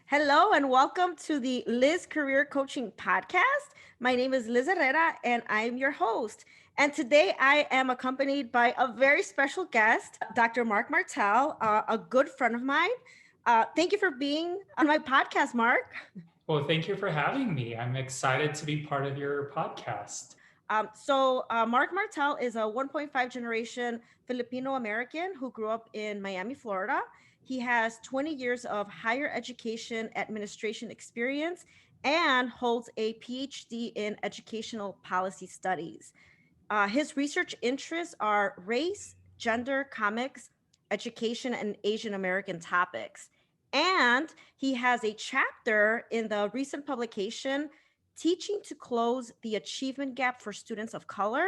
Hello and welcome to the Liz Career Coaching Podcast. My name is Liz Herrera and I'm your host. And today I am accompanied by a very special guest, Dr. Martell, a good friend of mine. Thank you for being on my podcast, Mark. Well, thank you for having me. I'm excited to be part of your podcast. Mark Martell is a 1.5 generation Filipino American who grew up in Miami, Florida. He has 20 years of higher education administration experience and holds a PhD in educational policy studies. His research interests are race, gender, comics, education, and Asian American topics. And he has a chapter in the recent publication, Teaching to Close the Achievement Gap for Students of Color,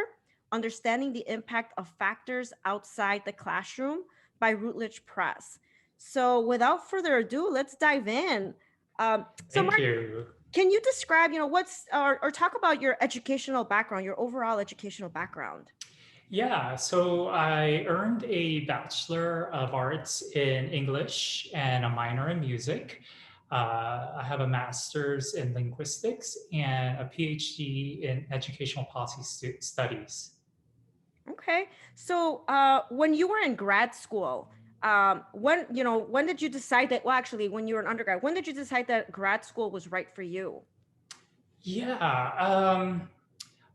Understanding the Impact of Factors Outside the Classroom by Routledge Press. So without further ado, let's dive in. Thank Mark, you. can you describe, what's or talk about your educational background, your overall educational background? Yeah, so I earned a Bachelor of Arts in English and a minor in music. I have a master's in linguistics and a PhD in educational policy studies. Okay. So when you were in grad school, when did you decide that, well, actually, when you were an undergrad, when did you decide that grad school was right for you? Yeah,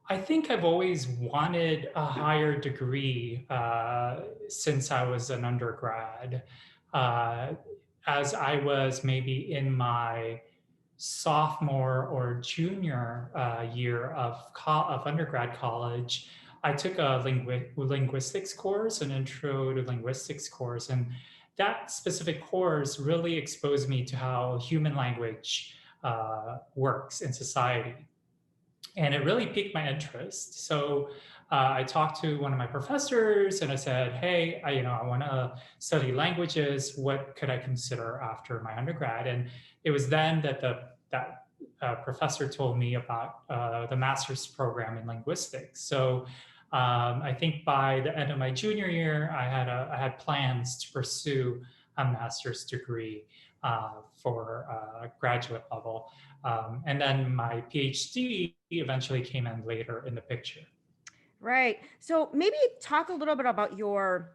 I think I've always wanted a higher degree since I was an undergrad. Uh, as I was maybe in my sophomore or junior year of undergrad college, I took a linguistics course, an intro to linguistics course, and that specific course really exposed me to how human language works in society, and it really piqued my interest. So I talked to one of my professors and I said, "Hey, I want to study languages. What could I consider after my undergrad?" And it was then that that professor told me about the master's program in linguistics. So I think by the end of my junior year, I had plans to pursue a master's degree for graduate level. And then my PhD eventually came in later in the picture. Right. So maybe talk a little bit about your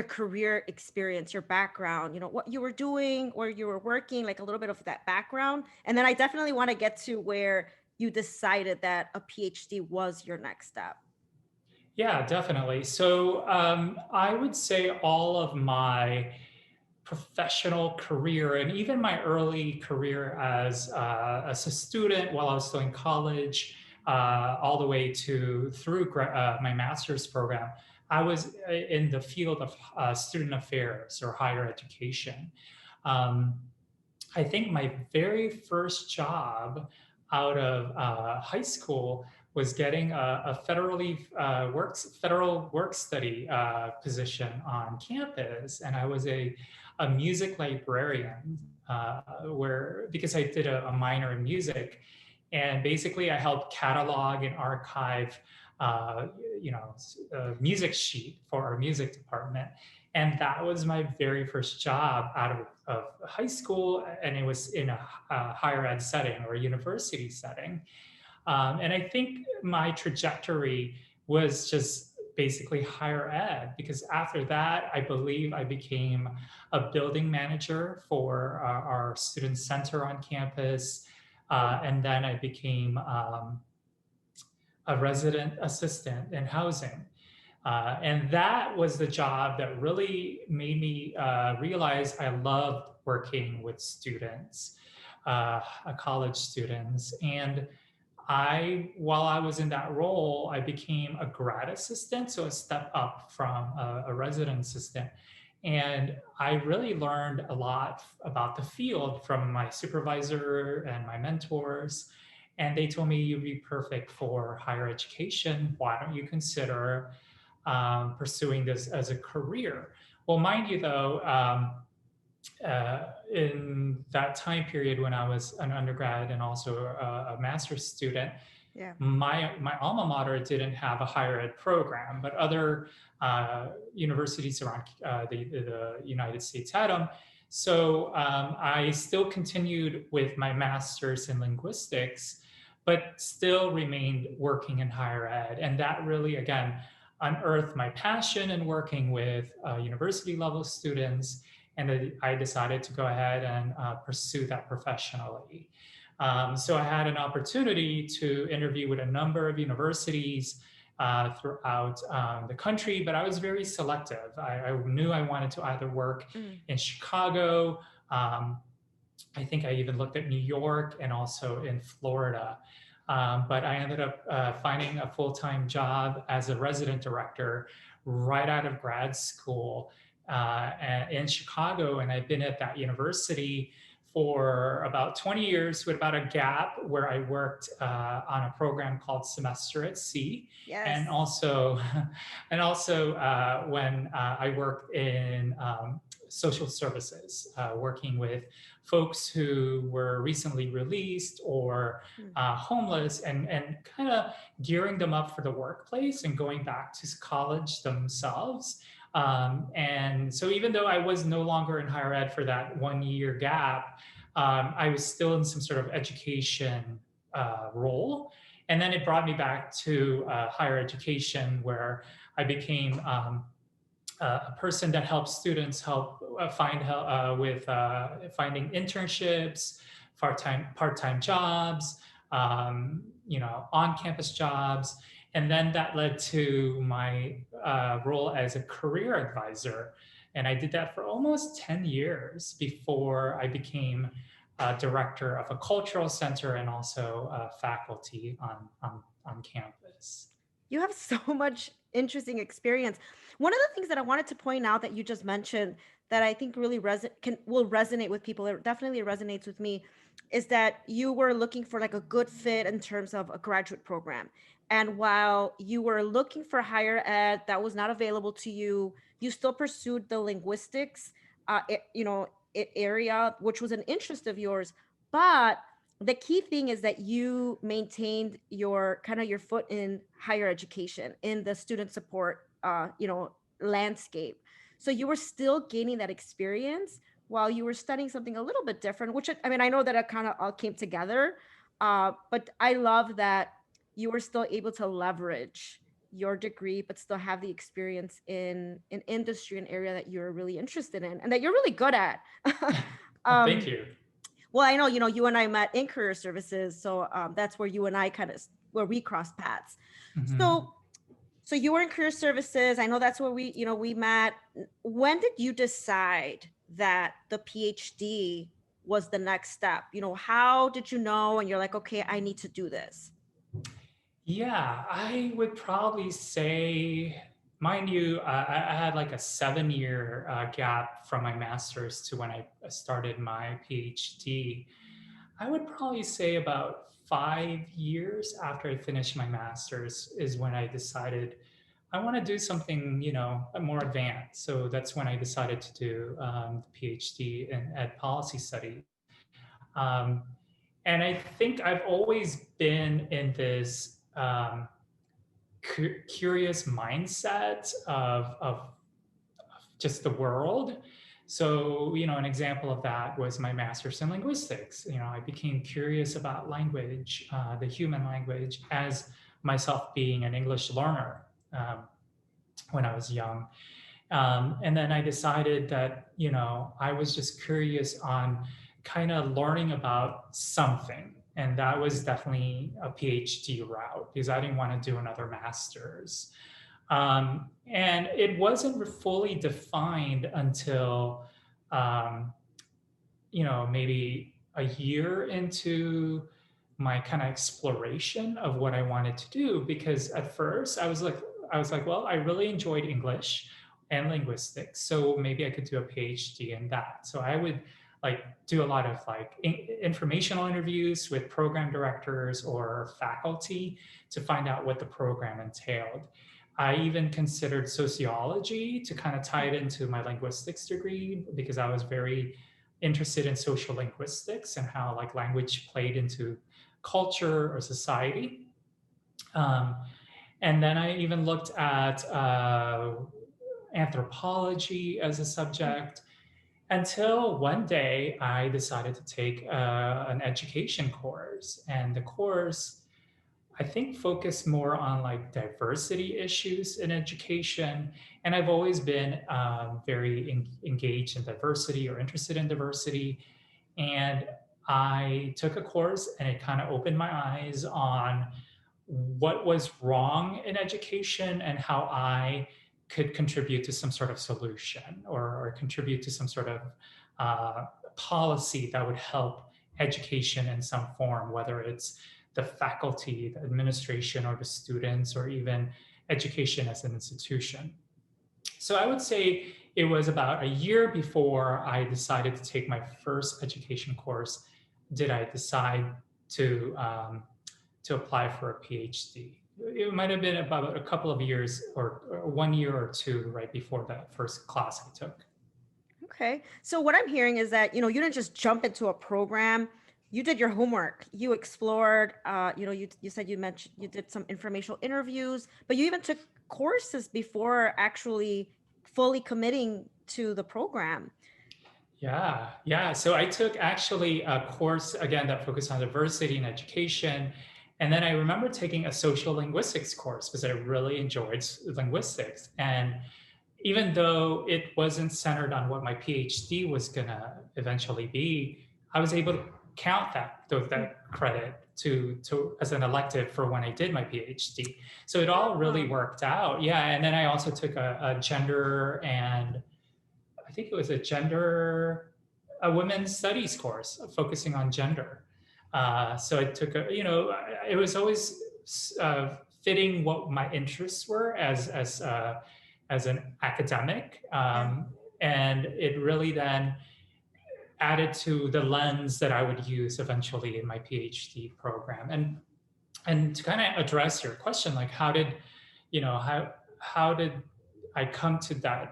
career experience, your background, what you were doing, where you were working, like a little bit of that background. And then I definitely want to get to where you decided that a PhD was your next step. Yeah, definitely. So I would say all of my professional career and even my early career as a student while I was still in college, all the way to through my master's program, I was in the field of student affairs or higher education. Um, I think my very first job out of high school was getting a federal work study position on campus, and I was a music librarian where because I did a minor in music, and basically I helped catalog and archive, uh, music sheet for our music department. And that was my very first job out of high school, and it was in a higher ed setting or a university setting. And I think my trajectory was just basically higher ed, because after that, I believe I became a building manager for our student center on campus. And then I became a resident assistant in housing. And that was the job that really made me realize I loved working with students, college students. And while I was in that role, I became a grad assistant, so a step up from a resident assistant. And I really learned a lot about the field from my supervisor and my mentors. And they told me, "You'd be perfect for higher education. Why don't you consider pursuing this as a career?" Well, mind you, though, in that time period when I was an undergrad and also a master's student, Yeah. my alma mater didn't have a higher ed program, but other universities around the United States had them. So I still continued with my master's in linguistics, but still remained working in higher ed. And that really, again, unearthed my passion in working with university level students. And I decided to go ahead and pursue that professionally. So I had an opportunity to interview with a number of universities throughout the country, but I was very selective. I knew I wanted to either work Mm. in Chicago. Um, I think I even looked at New York and also in Florida. But I ended up finding a full-time job as a resident director right out of grad school in Chicago. And I've been at that university for about 20 years with about a gap where I worked on a program called Semester at Sea. Yes. And also, when I worked in social services, working with folks who were recently released or Mm. homeless, and kind of gearing them up for the workplace and going back to college themselves. And so even though I was no longer in higher ed for that 1 year gap, I was still in some sort of education role. And then it brought me back to higher education, where I became a person that helps students find help with finding internships, part-time jobs, on-campus jobs. And then that led to my role as a career advisor. And I did that for almost 10 years before I became director of a cultural center and also faculty on campus. You have so much interesting experience. One of the things that I wanted to point out that you just mentioned that I think really will resonate with people, it definitely resonates with me, is that you were looking for like a good fit in terms of a graduate program. And while you were looking for higher ed that was not available to you, you still pursued the linguistics, area, which was an interest of yours. But the key thing is that you maintained your kind of your foot in higher education, in the student support landscape. So you were still gaining that experience while you were studying something a little bit different, which I mean, I know that it kind of all came together, but I love that you were still able to leverage your degree but still have the experience in an industry, an area that you're really interested in and that you're really good at. Thank um, you. well, I know, you and I met in career services, so that's where you and I where we crossed paths. Mhm. So, so you were in career services. I know that's where we met. When did you decide that the PhD was the next step? How did you know? And you're like, okay, I need to do this. Yeah, I would probably say, mind you, I had like a 7 year gap from my master's to when I started my PhD. I would probably say about 5 years after I finished my master's is when I decided I want to do something, more advanced. So that's when I decided to do the PhD in ed policy studies. Um, and I think I've always been in this curious mindset of just the world. So, an example of that was my master's in linguistics. I became curious about language, the human language, as myself being an English learner when I was young. And then I decided that, I was just curious on kind of learning about something. And that was definitely a PhD route because I didn't want to do another master's. And it wasn't fully defined until, um, maybe a year into my kind of exploration of what I wanted to do. Because at first I was like, well, I really enjoyed English and linguistics, so maybe I could do a PhD in that. So I would like do a lot of like informational interviews with program directors or faculty to find out what the program entailed. I even considered sociology to kind of tie it into my linguistics degree because I was very interested in social linguistics and how like language played into culture or society. Um, and then I even looked at anthropology as a subject. until one day I decided to take an education course. And the course, I think, focused more on like diversity issues in education. And I've always been very engaged in diversity or interested in diversity. And I took a course and it kind of opened my eyes on what was wrong in education and how I could contribute to some sort of solution, or contribute to some sort of uh, policy that would help education in some form, whether it's the faculty, the administration, or the students, or even education as an institution. So I would say it was about a year before I decided to take my first education course did I decide to to apply for a PhD. It might have been about a couple of years, or 1 year or two right before that first class I took. Okay. So what I'm hearing is that, you didn't just jump into a program. You did your homework. You explored, you said you mentioned you did some informational interviews, but you even took courses before actually fully committing to the program. Yeah, yeah. So I took actually a course again that focused on diversity in education. And then I remember taking a social linguistics course because I really enjoyed linguistics. And even though it wasn't centered on what my PhD was gonna eventually be, I was able to count that credit to as an elective for when I did my PhD. So it all really Oh, worked out. Yeah, and then I also took a gender and I think it was a women's studies course focusing on gender. So I took it was always fitting what my interests were as an academic, yeah. and it really then added to the lens that I would use eventually in my PhD program. And to kind of address your question, like how did I come to that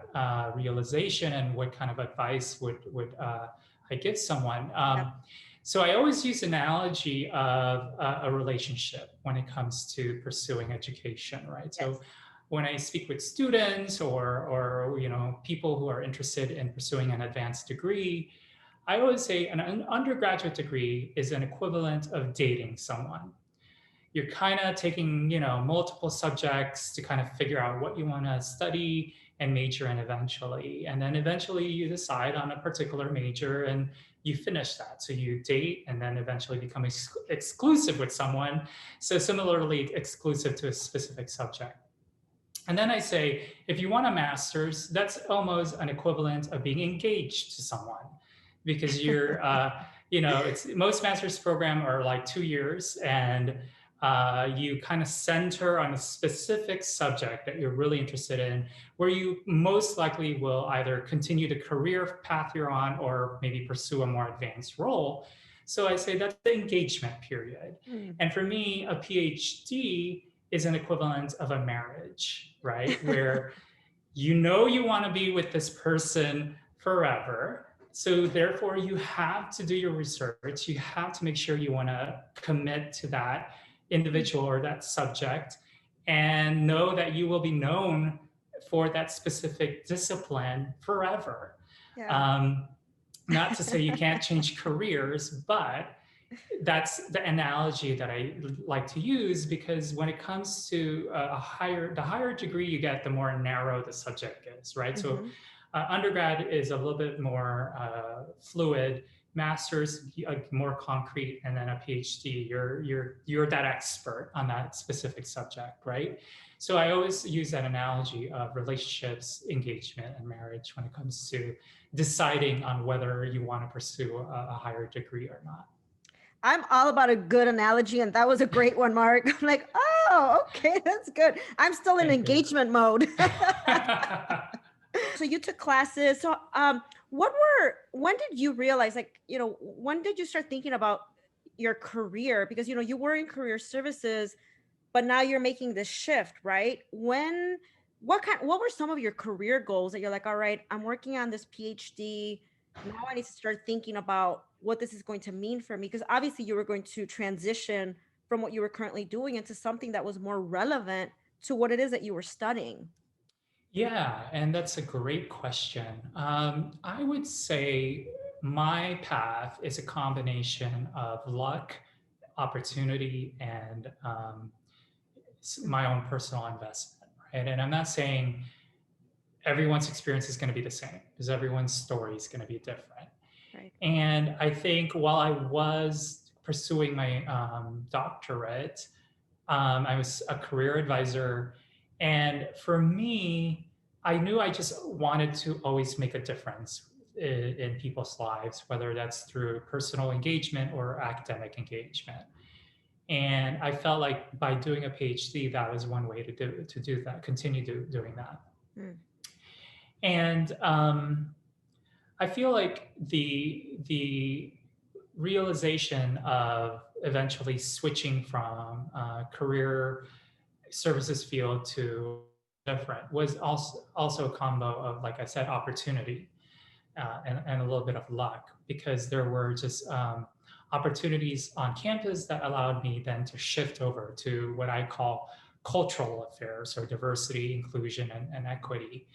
realization, and what kind of advice would I give someone? Yeah. So I always use analogy of a relationship when it comes to pursuing education, right? Yes. So when I speak with students, or people who are interested in pursuing an advanced degree, I always say an undergraduate degree is an equivalent of dating someone. You're kind of taking multiple subjects to kind of figure out what you want to study and major in eventually, and then eventually you decide on a particular major and you finish that. So you date and then eventually become exclusive with someone, so similarly exclusive to a specific subject. And then I say, if you want a master's, that's almost an equivalent of being engaged to someone, because you're it's most master's program are like 2 years, and you kind of center on a specific subject that you're really interested in, where you most likely will either continue the career path you're on, or maybe pursue a more advanced role. So I say that's the engagement period. Hmm. And for me, a PhD is an equivalent of a marriage, right? Where you want to be with this person forever. So therefore, you have to do your research. You have to make sure you want to commit to that individual or that subject, and know that you will be known for that specific discipline forever. Yeah. Um, Not to say you can't change careers, but that's the analogy that I like to use, because when it comes to the higher degree you get, the more narrow the subject is, right? So Hmm. undergrad is a little bit more fluid, master's more concrete, and then a PhD, you're that expert on that specific subject, right? So I always use that analogy of relationships, engagement, and marriage when it comes to deciding on whether you want to pursue a higher degree or not. I'm all about a good analogy, and that was a great one, Mark. I'm like, oh, okay, that's good. I'm still in Thank you. engagement mode. So you took classes. So when did you realize, like, when did you start thinking about your career? Because, you were in career services, but now you're making this shift, right? What were some of your career goals that you're like, all right, I'm working on this PhD. Now I need to start thinking about what this is going to mean for me. Because obviously you were going to transition from what you were currently doing into something that was more relevant to what it is that you were studying. Yeah, and that's a great question. I would say my path is a combination of luck, opportunity, and Mm. my own personal investment, right? And I'm not saying everyone's experience is going to be the same because everyone's story is going to be different. Right. And I think while I was pursuing my doctorate, I was a career advisor. And for me, I knew I just wanted to always make a difference in people's lives, whether that's through personal engagement or academic engagement. And I felt like by doing a PhD, that was one way to do that, continue doing that. Mm. And I feel like the realization of eventually switching from career services field to different was also a combo of, like I said, opportunity and a little bit of luck, because there were just opportunities on campus that allowed me then to shift over to what I call cultural affairs, or diversity, inclusion, and equity.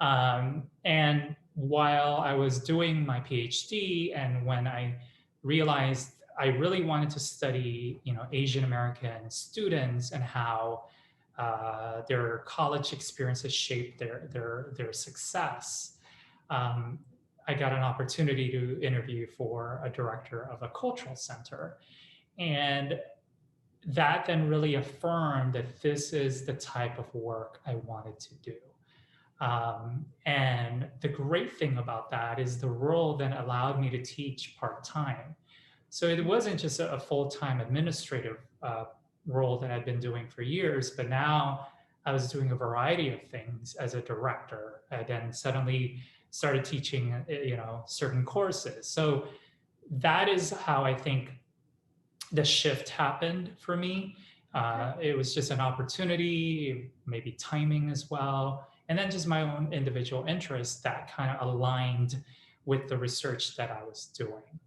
And while I was doing my PhD, and when I realized I really wanted to study, Asian American students and how their college experiences shape their success, um, I got an opportunity to interview for a director of a cultural center, and that then really affirmed that this is the type of work I wanted to do. And the great thing about that is the role then allowed me to teach part time. So it wasn't just a full time administrative role that I'd been doing for years, but now I was doing a variety of things as a director, and then suddenly started teaching, certain courses. So that is how I think the shift happened for me. Okay. It was just an opportunity, maybe timing as well, and then just my own individual interests that kind of aligned with the research that I was doing.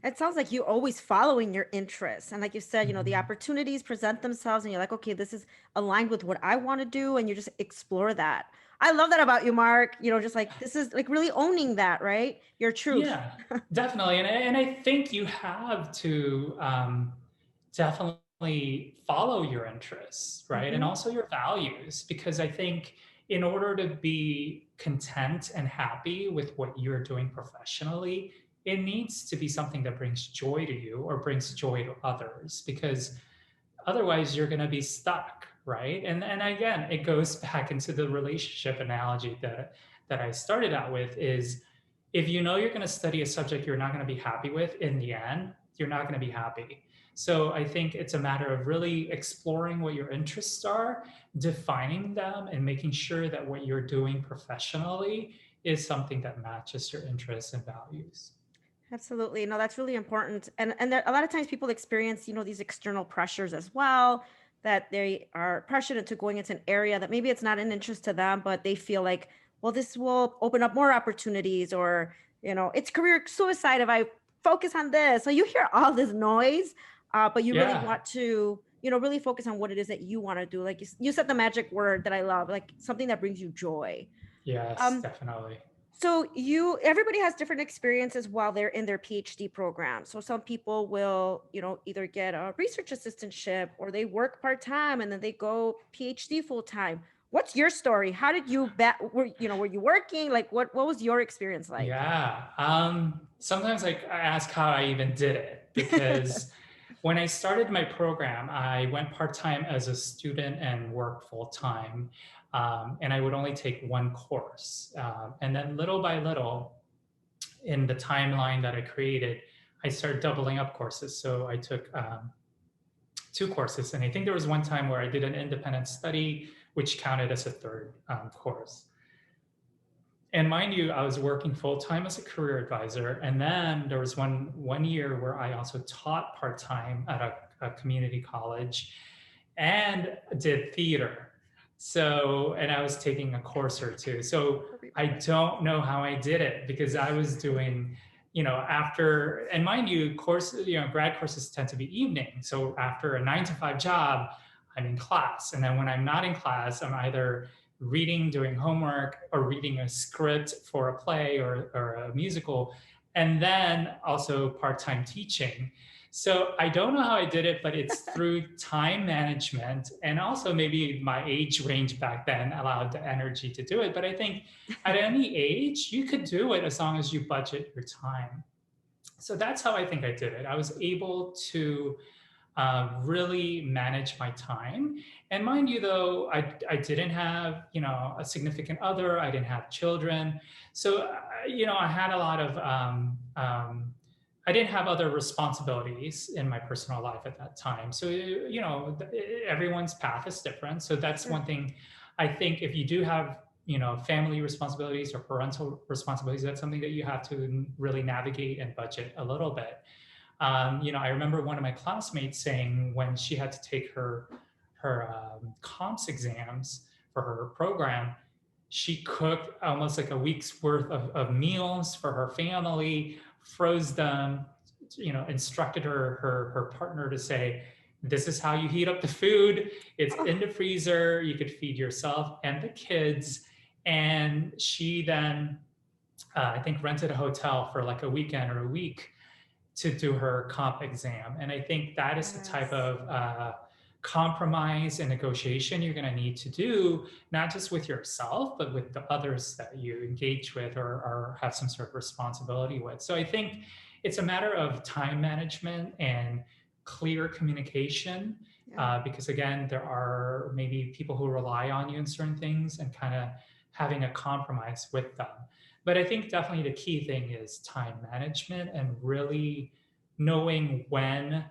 It sounds like you always following your interests. And like you said, the Mhm. opportunities present themselves and you're like, okay, this is aligned with what I want to do. And you just explore that. I love that about you, Mark. Just like this is like really owning that, right? Your truth. Yeah, definitely. And I think you have to definitely follow your interests, right? And Hmm. also your values, because I think in order to be content and happy with what you're doing professionally, it needs to be something that brings joy to you or brings joy to others, because otherwise you're going to be stuck, right? And again, it goes back into the relationship analogy that I started out with, is if you know you're going to study a subject you're not going to be happy with, in the end you're not going to be happy. So I think it's a matter of really exploring what your interests are, defining them, and making sure that what you're doing professionally is something that matches your interests and values. Absolutely. No, that's really important. And there, a lot of times people experience, these external pressures as well, that they are pressured into going into an area that maybe it's not an interest to them, but they feel like, well, this will open up more opportunities, or, it's career suicide if I focus on this. So you hear all this noise, but you really Yeah. want to, really focus on what it is that you want to do. Like you said the magic word that I love, like something that brings you joy. Yes, Um, definitely. so everybody has different experiences while they're in their PhD program. So some people will, either get a research assistantship or they work part-time and then they go PhD full-time. What's your story? How did you were you working? Like what was your experience like? Yeah. Sometimes I ask how I even did it, because when I started my program, I went part time as a student and worked full time. And I would only take one course. And then little by little, in the timeline that I created, I started doubling up courses. So I took two courses. And I think there was one time where I did an independent study, which counted as a third course. And mind you, I was working full time as a career advisor, and then there was one year where I also taught part time at a community college, and did theater. So, and I was taking a course or two. So I don't know how I did it, because I was doing, after, and mind you, grad courses tend to be evening. So after a 9 to 5 job, I'm in class, and then when I'm not in class, I'm either reading, doing homework, or reading a script for a play or a musical, and then also part-time teaching. So I don't know how I did it, but it's through time management, and also maybe my age range back then allowed the energy to do it. But I think at any age, you could do it as long as you budget your time. So that's how I think I did it. I was able to really manage my time. And mind you, though, I didn't have, a significant other. I didn't have children. So, I had a lot of, I didn't have other responsibilities in my personal life at that time. So, everyone's path is different. So that's Sure. one thing. I think if you do have, family responsibilities or parental responsibilities, that's something that you have to really navigate and budget a little bit. I remember one of my classmates saying when she had to take her comps exams for her program, she cooked almost like a week's worth of meals for her family, froze them, instructed her partner to say, "This is how you heat up the food. It's Oh, in the freezer. You could feed yourself and the kids." And she then, I think, rented a hotel for like a weekend or a week to do her comp exam. And I think that is the type yes. of compromise and negotiation you're going to need to do, not just with yourself, but with the others that you engage with or have some sort of responsibility with. So I think it's a matter of time management and clear communication. Yeah. Because again, there are maybe people who rely on you in certain things and kind of having a compromise with them. But I think definitely the key thing is time management and really knowing when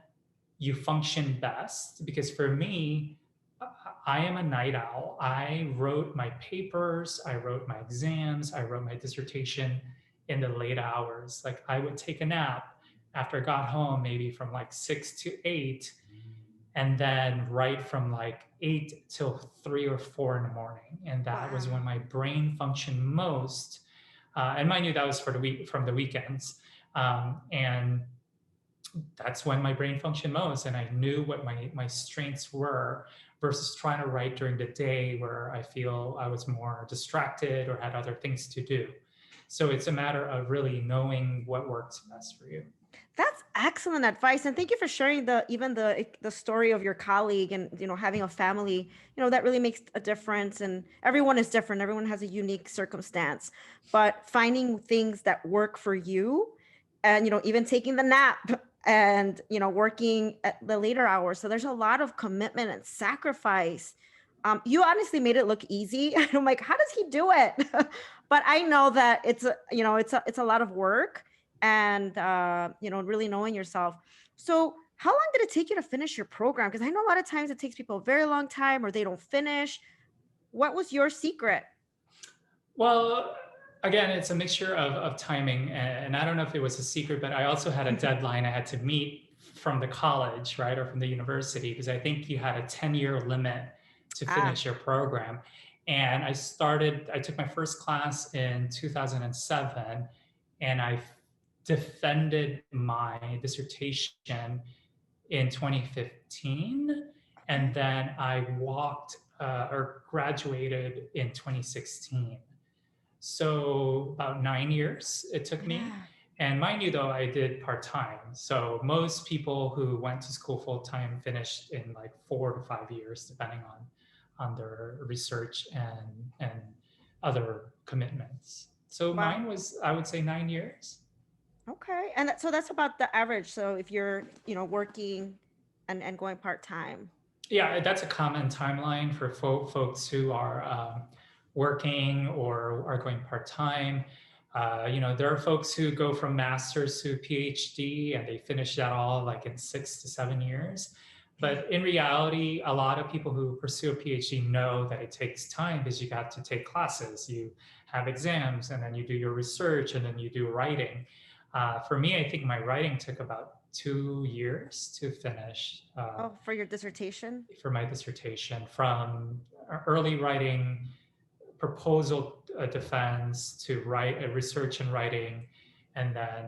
you function best. Because for me, I am a night owl. I wrote my papers, I wrote my exams, I wrote my dissertation in the late hours. Like I would take a nap after I got home, maybe from like 6 to 8, and then write from like 8 till 3 or 4 in the morning. And that was when Wow. my brain functioned most. And mind you, that was for the week from the weekends. And that's when my brain functioned most. And I knew what my strengths were versus trying to write during the day where I feel I was more distracted or had other things to do. So it's a matter of really knowing what works best for you. That's excellent advice, and thank you for sharing the story of your colleague and having a family. That really makes a difference, and everyone is different. Everyone has a unique circumstance, but finding things that work for you, and even taking the nap and working at the later hours. So there's a lot of commitment and sacrifice. You honestly made it look easy. I'm like, how does he do it? But I know that it's a lot of work and really knowing yourself. So how long did it take you to finish your program? Because I know a lot of times it takes people a very long time or they don't finish. What was your secret? Well, again, it's a mixture of timing. And I don't know if it was a secret, but I also had a deadline I had to meet from the college, right, or from the university, because I think you had a 10-year limit to Ah, finish your program. And I took my first class in 2007, and I defended my dissertation in 2015. And okay. then I walked or graduated in 2016. So about 9 years it took me. Yeah. And mind you, though, I did part time. So most people who went to school full time finished in like 4 to 5 years, depending on their research and other commitments. So Wow. mine was, I would say, 9 years. Okay. And so that's about the average. So if you're, working and going part-time. Yeah, that's a common timeline for folks who are working or are going part time. There are folks who go from master's to PhD and they finish that all like in 6 to 7 years. Okay. But in reality, a lot of people who pursue a PhD know that it takes time because you got to take classes, you have exams, and then you do your research, and then you do writing. For me, I think my writing took about 2 years to finish. Oh, for your dissertation? For my dissertation, from early writing, proposal defense to write research and writing, and then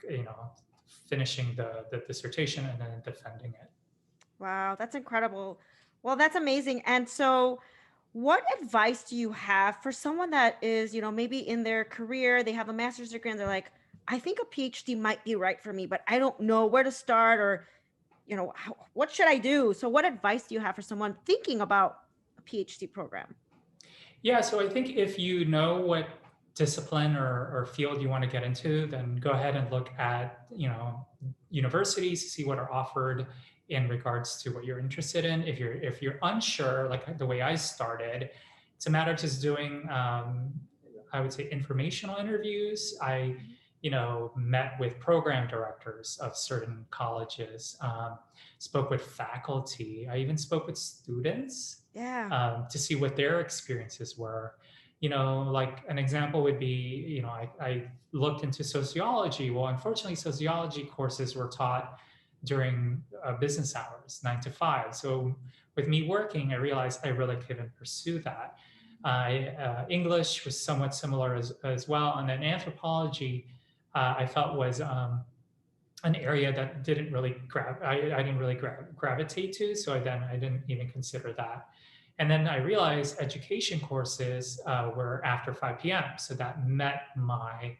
you know finishing the dissertation and then defending it. Wow, that's incredible. Well, that's amazing. And so What advice do you have for someone that is, maybe in their career, they have a master's degree and they're like, I think a PhD might be right for me, but I don't know where to start or, what should I do? So, what advice do you have for someone thinking about a PhD program? Yeah, so I think if you know what discipline or field you want to get into, then go ahead and look at, universities, see what are offered in regards to what you're interested in. If you're unsure, like the way I started, it's a matter of just doing, I would say, informational interviews. I, met with program directors of certain colleges, spoke with faculty. I even spoke with students Yeah. to see what their experiences were. Like an example would be, I looked into sociology. Well, unfortunately, sociology courses were taught during business hours, 9 to 5. So with me working, I realized I really couldn't pursue that. English was somewhat similar as well. And then anthropology, I felt was an area that didn't really I didn't really gravitate to. So I didn't even consider that. And then I realized education courses were after 5 p.m. So that met my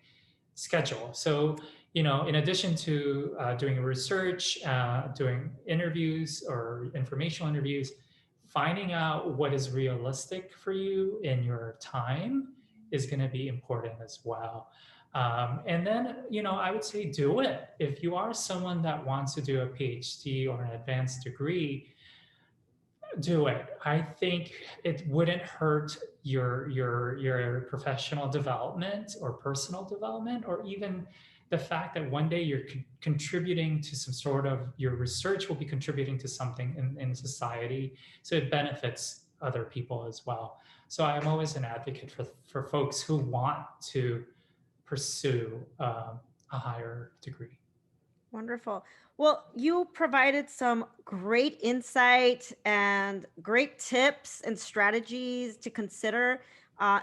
schedule. So, in addition to doing research, doing interviews or informational interviews, finding out what is realistic for you in your time is going to be important as well. And then, I would say do it. If you are someone that wants to do a PhD or an advanced degree, do it. I think it wouldn't hurt your professional development or personal development, or even the fact that one day you're contributing to some sort of your research will be contributing to something in society, so it benefits other people as well. So I'm always an advocate for folks who want to pursue a higher degree. Wonderful. Well, you provided some great insight and great tips and strategies to consider.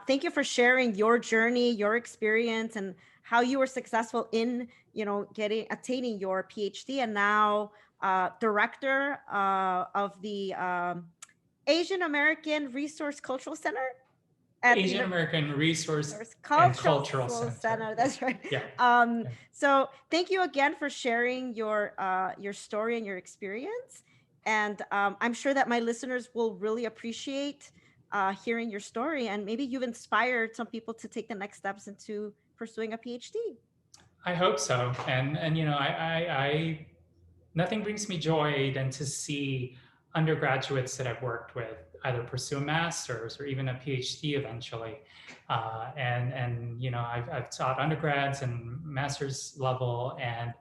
Thank you for sharing your journey, your experience, and how you were successful in, attaining your PhD, and now director of the Asian American Resource Cultural Center at the Asian American Resource there's and cultural Cultural Center. center. That's right. Yeah. Um, Yeah. so thank you again for sharing your story and your experience. And I'm sure that my listeners will really appreciate hearing your story. And maybe you've inspired some people to take the next steps into pursuing a PhD. I hope so. And I nothing brings me joy than to see undergraduates that I've worked with either pursue a master's or even a PhD eventually. And I've taught undergrads and master's level, and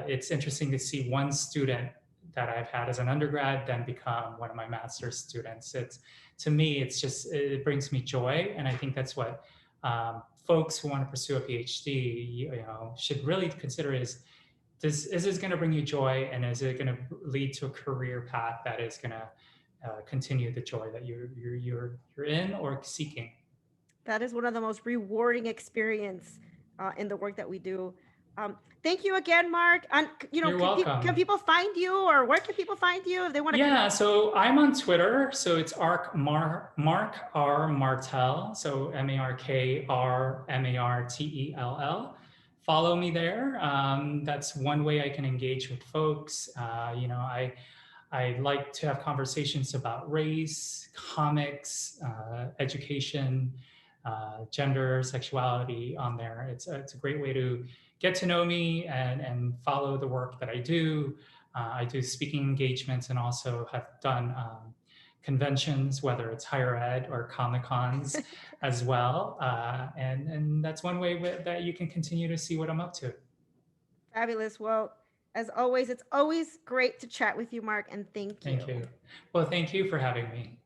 it's interesting to see one student that I've had as an undergrad then become one of my master's students. It's, to me, it brings me joy, and I think that's what folks who want to pursue a PhD, should really consider is this going to bring you joy, and is it going to lead to a career path that is going to continue the joy that you're in or seeking? That is one of the most rewarding experience in the work that we do. Thank you again, Mark. And You're can welcome. people find you, or where can people find you if they want to Yeah, connect? so I'm on Twitter. So it's Mark R Martell. So MarkRmartell. Follow me there. That's one way I can engage with folks. I like to have conversations about race, comics, education, gender, sexuality on there. It's a great way to get to know me and follow the work that I do. I do speaking engagements and also have done conventions, whether it's higher ed or Comic Cons as well. And that's one way that you can continue to see what I'm up to. Fabulous. Well, as always, it's always great to chat with you, Mark, and thank Thank you. you. Well, thank you for having me.